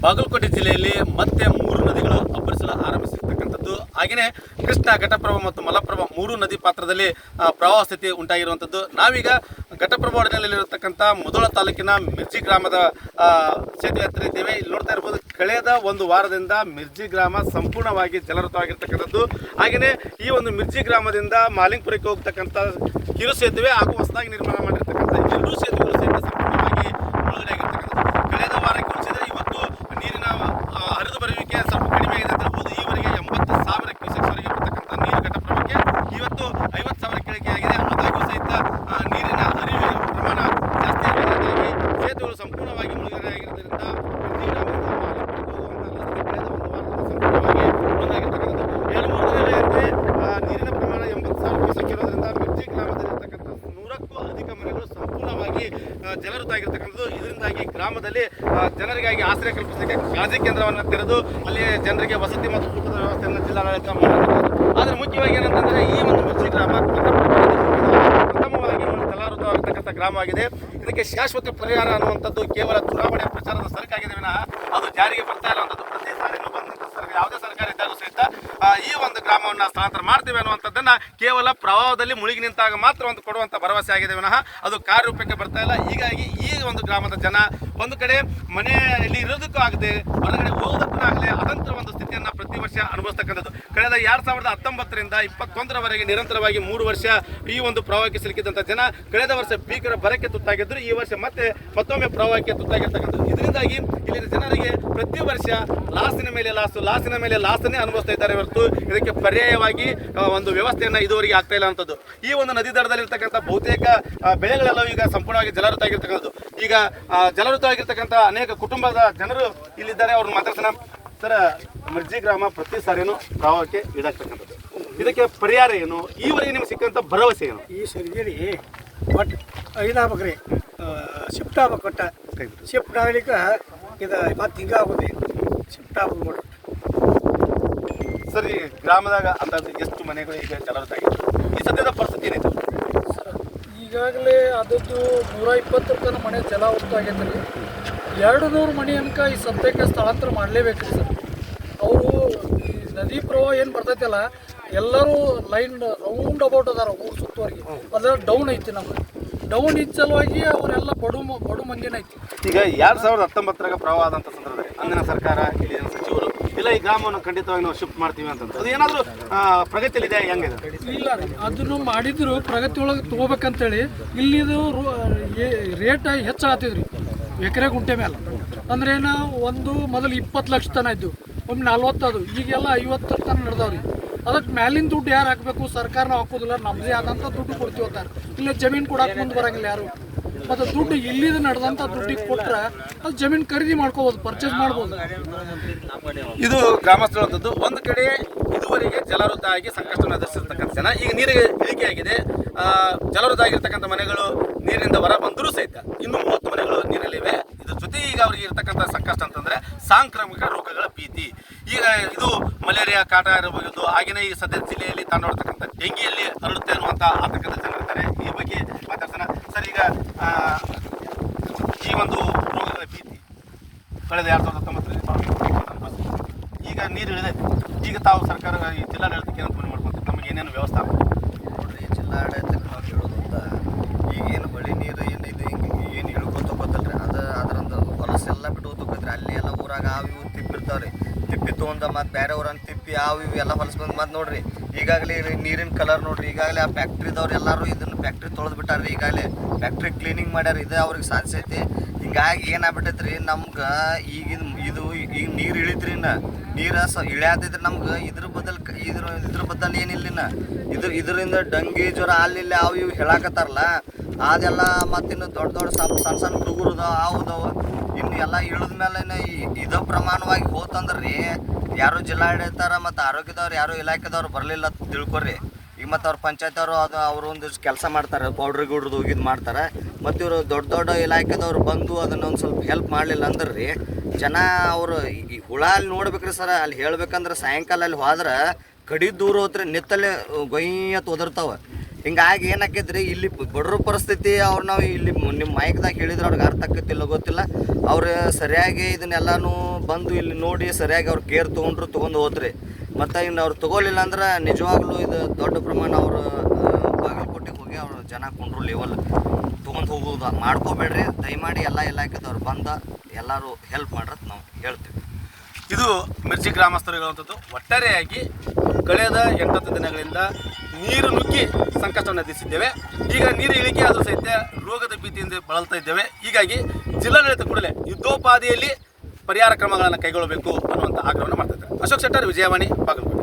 ಬಾಗಲಕೋಟೆ ಜಿಲ್ಲೆಯಲ್ಲಿ ಮತ್ತೆ 3 ನದಿಗಳು ಅಬ್ಬರಿಸಲು ಆರಂಭಿಸಿರ್ತಕ್ಕಂಥದ್ದು. ಹಾಗೆಯೇ ಕೃಷ್ಣ, ಘಟಪ್ರಭಾ ಮತ್ತು ಮಲಪ್ರಭಾ 3 ನದಿ ಪಾತ್ರದಲ್ಲಿ ಪ್ರವಾಹ ಸ್ಥಿತಿ ಉಂಟಾಗಿರುವಂಥದ್ದು. ನಾವೀಗ ಘಟಪ್ರಭಾ ಒಡನೆಯಲ್ಲಿರತಕ್ಕಂಥ ಮುಧೋಳ ತಾಲೂಕಿನ ಮಿರ್ಜಿ ಗ್ರಾಮದ ಸೇತುವೆ ಹತ್ತಿರ ಇದ್ದೇವೆ. ಇಲ್ಲಿ ನೋಡ್ತಾ ಇರ್ಬೋದು, ಕಳೆದ ಒಂದು ವಾರದಿಂದ ಮಿರ್ಜಿ ಗ್ರಾಮ ಸಂಪೂರ್ಣವಾಗಿ ಜಲಾವೃತವಾಗಿರ್ತಕ್ಕಂಥದ್ದು. ಹಾಗೆಯೇ ಈ ಒಂದು ಮಿರ್ಜಿ ಗ್ರಾಮದಿಂದ ಮಾಲಿಂಗಪುರಕ್ಕೆ ಹೋಗ್ತಕ್ಕಂಥ ಕಿರು ಸೇತುವೆ ಹಾಗೂ ಹೊಸದಾಗಿ ನಿರ್ಮಾಣ ಮಾಡಿರ್ತಕ್ಕಂಥ 2 ಸೇತುವೆಗಳು ಸಹಿತ ಸಂಪೂರ್ಣವಾಗಿ ಮುಳುಗಡೆಯಾಗಿರ್ತಕ್ಕಂಥದ್ದು. ಕಳೆದ ವಾರಕ್ಕೆ ಹೋಲಿಸಿದರೆ ಇವತ್ತು ನೀರಿನ ಹರಿದು ಬರುವಿಕೆ ಸ್ವಲ್ಪ ಕಡಿಮೆ ಆಗಿದೆ ಅಂತ ಹೇಳ್ಬೋದು. ಈವರೆಗೆ 80,000 ಕ್ಯೂಸೆಕ್ಸ್ವರೆಗೆ ಬರ್ತಕ್ಕಂಥ ನೀರು ಘಟಪ್ರಭಾಕ್ಕೆ ಇವತ್ತು 50,000 ಕೆಳಗೆ ಆಗಿದೆ. ಆದಾಗ್ಯೂ ಸಹಿತ ನೀರಿನ ಹರಿವಿನ ಪ್ರಮಾಣ ಜಾಸ್ತಿ ಆಗಿರೋದ್ರಿಂದಾಗಿ ಸೇತುವೆಗಳು ಸಂಪೂರ್ಣವಾಗಿ ಮುಳುಗಡೆಯಾಗಿರೋದ್ರಿಂದ ನೀರಿನ ಪ್ರಮಾಣ 80,000 ಕ್ಯೂಸೆಕ್ ಇರೋದ್ರಿಂದ ಮಿರ್ಜಿ ಗ್ರಾಮದಲ್ಲಿರ್ತಕ್ಕಂಥ 100ಕ್ಕೂ ಅಧಿಕ ಮನೆಗಳು ಸಂಪೂರ್ಣವಾಗಿ ಜಲಾವೃತ ಆಗಿರ್ತಕ್ಕಂಥದ್ದು. ಇದರಿಂದಾಗಿ ಗ್ರಾಮದಲ್ಲಿ ಜನರಿಗಾಗಿ ಆಶ್ರಯ ಕಲ್ಪಿಸಲಿಕ್ಕೆ ಕಾಳಜಿ ಕೇಂದ್ರವನ್ನು ತೆರೆದು ಅಲ್ಲಿ ಜನರಿಗೆ ವಸತಿ ಮತ್ತು ಊಟದ ವ್ಯವಸ್ಥೆಯನ್ನು ಜಿಲ್ಲಾಡಳಿತ ಮಾಡಿರ್ತಕ್ಕಂಥದ್ದು. ಆದರೆ ಮುಖ್ಯವಾಗಿ ಏನಂತಂದರೆ ಈ ಒಂದು ಮಿರ್ಜಿ ಗ್ರಾಮ ಪ್ರಥಮವಾಗಿ ಜಲಾವೃತವಾಗಿರ್ತಕ್ಕಂಥ ಗ್ರಾಮ ಆಗಿದೆ. ಇದಕ್ಕೆ ಶಾಶ್ವತ ಪರಿಹಾರ ಅನ್ನುವಂಥದ್ದು ಕೇವಲ ಚುನಾವಣೆ ಪ್ರಚಾರದ ಸರಕಾಗಿದೆ ವಿನಃ ಅದು ಜಾರಿಗೆ ಬರ್ತಾ ಇರುವಂಥದ್ದು. ಪ್ರತಿ ಸಾರಿನೂ ಬಂದಂಥ ಯಾವುದೇ ಸರ್ಕಾರ ಇದ್ದರೂ ಸಹಿತ ಈ ಒಂದು ಗ್ರಾಮವನ್ನು ಸ್ಥಳಾಂತರ ಮಾಡ್ತೇವೆ ಅನ್ನುವಂಥದ್ದನ್ನು ಕೇವಲ ಪ್ರವಾಹದಲ್ಲಿ ಮುಳುಗಿ ನಿಂತಾಗ ಮಾತ್ರ ಒಂದು ಕೊಡುವಂಥ ಭರವಸೆ ಆಗಿದೆ ವಿನಃ ಅದು ಕಾರ್ಯರೂಪಕ್ಕೆ ಬರ್ತಾ ಇಲ್ಲ. ಹೀಗಾಗಿ ಈ ಒಂದು ಗ್ರಾಮದ ಜನ ಒಂದು ಕಡೆ ಮನೆಯಲ್ಲಿ ಇರೋದಕ್ಕೂ ಆಗದೆ ಹೊರಗಡೆ ಹೋಗೋದಕ್ಕೂ ಆಗಲಿ ಅದಂತರ ಒಂದು ಸ್ಥಿತಿಯನ್ನು ಪ್ರತಿ ವರ್ಷ ಅನುಭವಿಸ್ತಕ್ಕಂಥದ್ದು. ಕಳೆದ 2019ರಿಂದ 2021ರವರೆಗೆ ನಿರಂತರವಾಗಿ 3 ವರ್ಷ ಈ ಒಂದು ಪ್ರವಾಹಕ್ಕೆ ಸಿಲುಕಿದಂಥ ಜನ ಕಳೆದ ವರ್ಷ ಭೀಕರ ಬರಕ್ಕೆ ತುತ್ತಾಗಿದ್ದರು. ಈ ವರ್ಷ ಮತ್ತೊಮ್ಮೆ ಪ್ರವಾಹಕ್ಕೆ ತುತ್ತಾಗಿರ್ತಕ್ಕಂಥದ್ದು. ಇದರಿಂದಾಗಿ ಇಲ್ಲಿನ ಜನರಿಗೆ ಪ್ರತಿ ವರ್ಷ ಲಾಸಿನ ಮೇಲೆ ಲಾಸನ್ನೇ ಅನುಭವಿಸ್ತಾ ಇದ್ದಾರೆ ಹೊರತು ಇದಕ್ಕೆ ಪರ್ಯಾಯವಾಗಿ ಒಂದು ವ್ಯವಸ್ಥೆಯನ್ನು ಇದುವರೆಗೆ ಆಗ್ತಾ ಇಲ್ಲ ಅಂತದ್ದು. ಈ ಒಂದು ನದಿ ದಡದಲ್ಲಿರ್ತಕ್ಕಂಥ ಬಹುತೇಕ ಬೆಳೆಗಳೆಲ್ಲವೂ ಈಗ ಸಂಪೂರ್ಣವಾಗಿ ಜಲಾವೃತ ಆಗಿರ್ತಕ್ಕಂಥದ್ದು. ಈಗ ಜಲಾವೃತವಾಗಿರ್ತಕ್ಕಂಥ ಅನೇಕ ಕುಟುಂಬದ ಜನರು ಇಲ್ಲಿದ್ದಾರೆ. ಅವ್ರನ್ನ ಮಾತಾಡ್ಸೋಣ. ಸರ್, ಮಿರ್ಜಿ ಗ್ರಾಮ ಪ್ರತಿ ಸಾರಿನೂ ಪ್ರವಾಹಕ್ಕೆ ಈಡಾಗ್ತಕ್ಕಂಥದ್ದು. ಇದಕ್ಕೆ ಪರಿಹಾರ ಏನು? ಈವರೆಗೆ ನಿಮ್ಗೆ ಸಿಕ್ಕಂಥ ಭರವಸೆ ಏನು? ಈ ಸರಿಗಿರಿ ಒಟ್ಟು 5 ಆಗ್ಬೇಕ್ರಿ, ಶಿಫ್ಟ್ ಆಗ್ಬೇಕು. ಒಟ್ಟು ಶಿಫ್ಟ್ ಆಗ್ಲಿಕ್ಕೆ ಇದು ಮತ್ತೆ ಹಿಂಗೆ ಆಗೋದು, ಶಿಫ್ಟ್ ಆಗ್ಬೋದು ನೋಡಿ. ಸರ್, ಈ ಗ್ರಾಮದಾಗ ಅಂದಾಜು ಎಷ್ಟು ಮನೆಗಳು ಈಗ ಜಲಾವೃತ ಆಗಿದೆ? ಈ ಸದ್ಯದ ಪರಿಸ್ಥಿತಿ ಏನೈತೆ? ಈಗಾಗಲೇ ಅದದ್ದು 120 ತನಕ ಮನೆ ಜಲಾವೃತ ಆಗೈತೆ ರೀ. 200 ಮನೆ ಅನ್ಕ ಈ ಸದ್ಯಕ್ಕೆ ಸ್ಥಳಾಂತರ ಮಾಡಲೇಬೇಕು ರೀ ಸರ್. ಅವರು ಈ ನದಿ ಪ್ರವಾಹ ಏನು ಬರ್ತೈತಲ್ಲ, ಎಲ್ಲರೂ ಲೈನ್ ರೌಂಡ್ ಅಬೌಟ್ ಅದಾರ ಊರು ಸುತ್ತುವರೆಗೆ. ಅದರ ಡೌನ್ ಐತಿ, ನಮ್ಗೆ ಡೌನ್ ಇದ್ದ ಸಲುವಾಗಿ ಅವರೆಲ್ಲ ಬಡು ಮಂದಿನ ಐತಿ. ಈಗ 2019ರಾಗ ಪ್ರವಾಹ ಆದಂಥ ಸಂದರ್ಭದಲ್ಲಿ ಅಂದಿನ ಸರ್ಕಾರ, ಇಲ್ಲಿನ ಸಚಿವರು ಇಲ್ಲ ಈ ಗ್ರಾಮವನ್ನು ಖಂಡಿತವಾಗಿ ನಾವು ಶಿಫ್ಟ್ ಮಾಡ್ತೀವಿ ಅಂತಂದ್ರೆ ಅದು ಏನಾದರೂ ಪ್ರಗತಿಯಲ್ಲಿದೆ? ಹೆಂಗಿದೆ? ಇಲ್ಲ ರೀ, ಅದನ್ನು ಮಾಡಿದ್ರು ಪ್ರಗತಿ ಒಳಗೆ ತೊಗೋಬೇಕಂತೇಳಿ ಇಲ್ಲಿದು ರೇಟ್ ಹೆಚ್ಚಾಗ್ತಿದ್ರಿ ಎಕರೆ ಗುಂಟೆ ಮೇಲೆ. ಅಂದ್ರೆ ಏನು, ಒಂದು ಮೊದಲು 20 ಲಕ್ಷ ತನ ಇದ್ದು, ಒಮ್ಮೆ 40 ಅದು, ಈಗೆಲ್ಲ 50 ತನ ನಡೆದವ್ರಿ. ಅದಕ್ಕೆ ಮ್ಯಾಲಿನ ದುಡ್ಡು ಯಾರು ಹಾಕಬೇಕು? ಸರ್ಕಾರನ ಹಾಕೋದಿಲ್ಲ, ನಮ್ಮದೇ ಆದಂಥ ದುಡ್ಡು ಕೊಡ್ತೀವಿ ಅಂತಾರೆ. ಇಲ್ಲ ಜಮೀನು ಕೊಡಕ್ಕೆ ಮುಂದೆ ಬರೋಂಗಿಲ್ಲ ಯಾರು. ಮತ್ತು ದುಡ್ಡು ಇಲ್ಲಿದು ನಡೆದಂಥ ದುಡ್ಡಿಗೆ ಕೊಟ್ಟರೆ ಅದು ಜಮೀನು ಖರೀದಿ ಮಾಡ್ಕೋಬೋದು, ಪರ್ಚೇಸ್ ಮಾಡ್ಬೋದು. ಇದು ಗ್ರಾಮಸ್ಥಳದ್ದು. ಒಂದು ಕಡೆ ಇದುವರೆಗೆ ಜಲಾವೃತ ಆಗಿ ಸಂಕಷ್ಟವನ್ನು ಎದುರಿಸಿರ್ತಕ್ಕಂಥ ಜನ ಈಗ ನೀರಿಗೆ ಇಳಿಕೆಯಾಗಿದೆ. ಜಲಾವೃತ ಆಗಿರ್ತಕ್ಕಂಥ ಮನೆಗಳು ನೀರಿನಿಂದ ಹೊರ ಬಂದರೂ ಸಹಿತ ಇನ್ನೂ 30 ಮನೆಗಳು ನೀರಲ್ಲಿವೆ. ಇದ್ರ ಜೊತೆ ಈಗ ಅವ್ರಿಗೆ ಇರ್ತಕ್ಕಂಥ ಸಂಕಷ್ಟ ಅಂತಂದರೆ ಸಾಂಕ್ರಾಮಿಕ ರೋಗಗಳ ಭೀತಿ. ಈಗ ಇದು ಮಲೇರಿಯಾ ಕಾಟ ಇರಬಹುದು. ಹಾಗೆಯೇ ಈ ಸದ್ಯ ಜಿಲ್ಲೆಯಲ್ಲಿ ತಾಂಡೋಡ್ತಕ್ಕಂಥ ಡೆಂಗಿಯಲ್ಲಿ ಹರಡುತ್ತೆ ಅನ್ನುವಂಥ ಆತಂಕದ ಜನರಿರ್ತಾರೆ. ಈ ಬಗ್ಗೆ ಮಾತಾಡ್ಸೋಣ. ಸರ್, ಈಗ ಈ ಒಂದು ರೋಗಗಳ ಭೀತಿ ಕಳೆದ 2019ರಲ್ಲಿ ಈಗ ನೀರು ಇಳಿದೈತೆ. ಈಗ ತಾವು ಸರ್ಕಾರ ಈ ಜಿಲ್ಲಾಡಳಿತಕ್ಕೆ ಏನಂತ ಮನೆ ಮಾಡ್ಕೊಂತೀವಿ, ನಮಗೆ ಏನೇನು ವ್ಯವಸ್ಥೆ ನೋಡ್ರಿ, ಜಿಲ್ಲಾಡಳಿತಕ್ಕೆ ನಾವು ಹೇಳೋದ್ರಿಂದ ಈಗೇನು ಹೊಳಿ ನೀರು ಏನು ಇದು ಏನು ಇಳ್ಕೊತ ಹೋಗೋದಲ್ರಿ, ಅದರಂದು ಹೊಲಸೆಲ್ಲ ಬಿಟ್ಟು ಹೋಗ್ತೋಕತ್ರಿ. ಅಲ್ಲಿ ಎಲ್ಲ ಊರಾಗ ಆವು ಇವು ತಿಪ್ಪಿರ್ತಾವ್ರಿ. ತಿಪ್ಪಿ ತೊಗೊಂಡ ಮತ್ತು ಬೇರೆ ಊರನ್ನ ತಿಪ್ಪಿ ಆವು ಇವು ಎಲ್ಲ ಹೊಲಸು ಬಂದು ಮತ್ತು ನೋಡ್ರಿ ಈಗಾಗಲೇ ನೀರಿನ ಕಲರ್ ನೋಡ್ರಿ. ಈಗಾಗಲೇ ಆ ಫ್ಯಾಕ್ಟ್ರಿದವ್ರು ಎಲ್ಲರೂ ಇದನ್ನು ಫ್ಯಾಕ್ಟ್ರಿ ತೊಳೆದು ಬಿಟ್ಟಾರ್ರಿ. ಈಗಾಗಲೇ ಫ್ಯಾಕ್ಟ್ರಿ ಕ್ಲೀನಿಂಗ್ ಮಾಡ್ಯಾರ. ಇದು ಅವ್ರಿಗೆ ಸಾಧಿಸಿ ಐತಿ. ಹಿಂಗಾಗಿ ಏನಾಗ್ಬಿಟ್ಟೈತೆ ರೀ, ನಮ್ಗೆ ಈಗ ನೀರು ಇಳಿತ್ರಿ. ನೀರು ಇಳಿಯಾತೈತ್ರಿ. ನಮ್ಗೆ ಇದ್ರ ಬದಲು ಏನಿಲ್ಲ. ಇದರಿಂದ ಡೆಂಗಿ ಜ್ವರ ಅಲ್ಲಿ ಅವು ಇವು ಹೇಳಾಕತ್ತಾರಲ್ಲ, ಅದೆಲ್ಲ ಮತ್ತಿನ್ನು ದೊಡ್ಡ ಸಣ್ಣ ಹುಡುಗರು ಅವು ಇನ್ನು ಎಲ್ಲ ಇಳಿದ ಮೇಲೆ ಇದ ಪ್ರಮಾಣವಾಗಿ ಹೋತಂದ್ರಿ ಯಾರು ಜಿಲ್ಲಾಡಳಿತಾರ ಮತ್ತು ಆರೋಗ್ಯದವ್ರು ಯಾರು ಇಲಾಖೆದವ್ರು ಬರಲಿಲ್ಲ ತಿಳ್ಕೊರಿ. ಈಗ ಮತ್ತು ಅವ್ರ ಪಂಚಾಯತ್ ಅವರು ಒಂದಿಷ್ಟು ಕೆಲಸ ಮಾಡ್ತಾರೆ, ಪೌಡ್ರ್ ಗಿಡ್ರದ್ದು ಹೋಗಿದ್ದು ಮಾಡ್ತಾರೆ. ಮತ್ತು ಇವರು ದೊಡ್ಡ ಇಲಾಖೆದವ್ರು ಬಂದು ಅದನ್ನು ಒಂದು ಸ್ವಲ್ಪ ಹೆಲ್ಪ್ ಮಾಡಲಿಲ್ಲ ಅಂದ್ರೆ ರೀ ಜನ ಅವರು ಈ ಹುಳ ಅಲ್ಲಿ ನೋಡ್ಬೇಕ್ರಿ ಸರ್. ಅಲ್ಲಿ ಹೇಳ್ಬೇಕಂದ್ರೆ ಸಾಯಂಕಾಲ ಅಲ್ಲಿ ಹೋದ್ರೆ ಕಡಿ ದೂರ ಹೋದ್ರೆ ನಿತ್ತಲ್ಲೇ ಗೊಯ್ಯತ್ ಒದರ್ತಾವೆ. ಹಿಂಗಾಗಿ ಏನಾಕೈತ್ರಿ ಇಲ್ಲಿ ಬಡ್ರ ಪರಿಸ್ಥಿತಿ ಅವ್ರು ನಾವು ಇಲ್ಲಿ ನಿಮ್ಮ ಮೈಕ್ದಾಗ ಹೇಳಿದ್ರೆ ಅವ್ರಿಗೆ ಅರ್ಥ ಆಕೈತಿಲ್ಲ ಗೊತ್ತಿಲ್ಲ. ಅವ್ರು ಸರಿಯಾಗಿ ಇದನ್ನೆಲ್ಲನೂ ಬಂದು ಇಲ್ಲಿ ನೋಡಿ ಸರಿಯಾಗಿ ಅವ್ರು ಕೇರ್ ತೊಗೊಂಡು ಹೋದ್ರಿ. ಮತ್ತು ಇನ್ನು ಅವ್ರು ತೊಗೊಲಿಲ್ಲ ಅಂದ್ರೆ ನಿಜವಾಗ್ಲೂ ಇದು ದೊಡ್ಡ ಪ್ರಮಾಣ ಅವರು ಬಾಗಲಕೋಟೆಗೆ ಹೋಗಿ ಅವ್ರು ಜನ ಕೊಂಡ್ರು ಲೆವೆಲ್ ತೊಗೊಂಡು ಹೋಗೋದು ಮಾಡ್ಕೋಬೇಡ್ರಿ. ದಯಮಾಡಿ ಎಲ್ಲ ಇಲಾಖೆದವ್ರು ಬಂದ ಎಲ್ಲರೂ ಹೆಲ್ಪ್ ಮಾಡ್ರತ್ ನಾವು ಹೇಳ್ತೀವಿ. ಇದು ಮಿರ್ಚಿ ಗ್ರಾಮಸ್ಥರು ಹೇಳುವಂಥದ್ದು. ಒಟ್ಟಾರೆಯಾಗಿ ಕಳೆದ 8 ದಿನಗಳಿಂದ ನೀರು ನುಗ್ಗಿ ಸಂಕಷ್ಟವನ್ನು ಎದುರಿಸಿದ್ದೇವೆ. ಈಗ ನೀರು ಇಳಿಕೆ ಆದರೂ ಸಹಿತ ರೋಗದ ಭೀತಿಯಿಂದ ಬಳಲ್ತಾ ಇದ್ದೇವೆ. ಹೀಗಾಗಿ ಜಿಲ್ಲಾಡಳಿತ ಕೂಡಲೇ ಯುದ್ಧೋಪಾದಿಯಲ್ಲಿ ಪರಿಹಾರ ಕ್ರಮಗಳನ್ನು ಕೈಗೊಳ್ಳಬೇಕು ಅನ್ನುವಂಥ ಆಗ್ರಹವನ್ನು ಮಾಡ್ತಾ ಇದ್ದಾರೆ. ಅಶೋಕ್ ಶೆಟ್ಟರ್, ವಿಜಯವಾಣಿ, ಬಾಗಲಕೋಟೆ.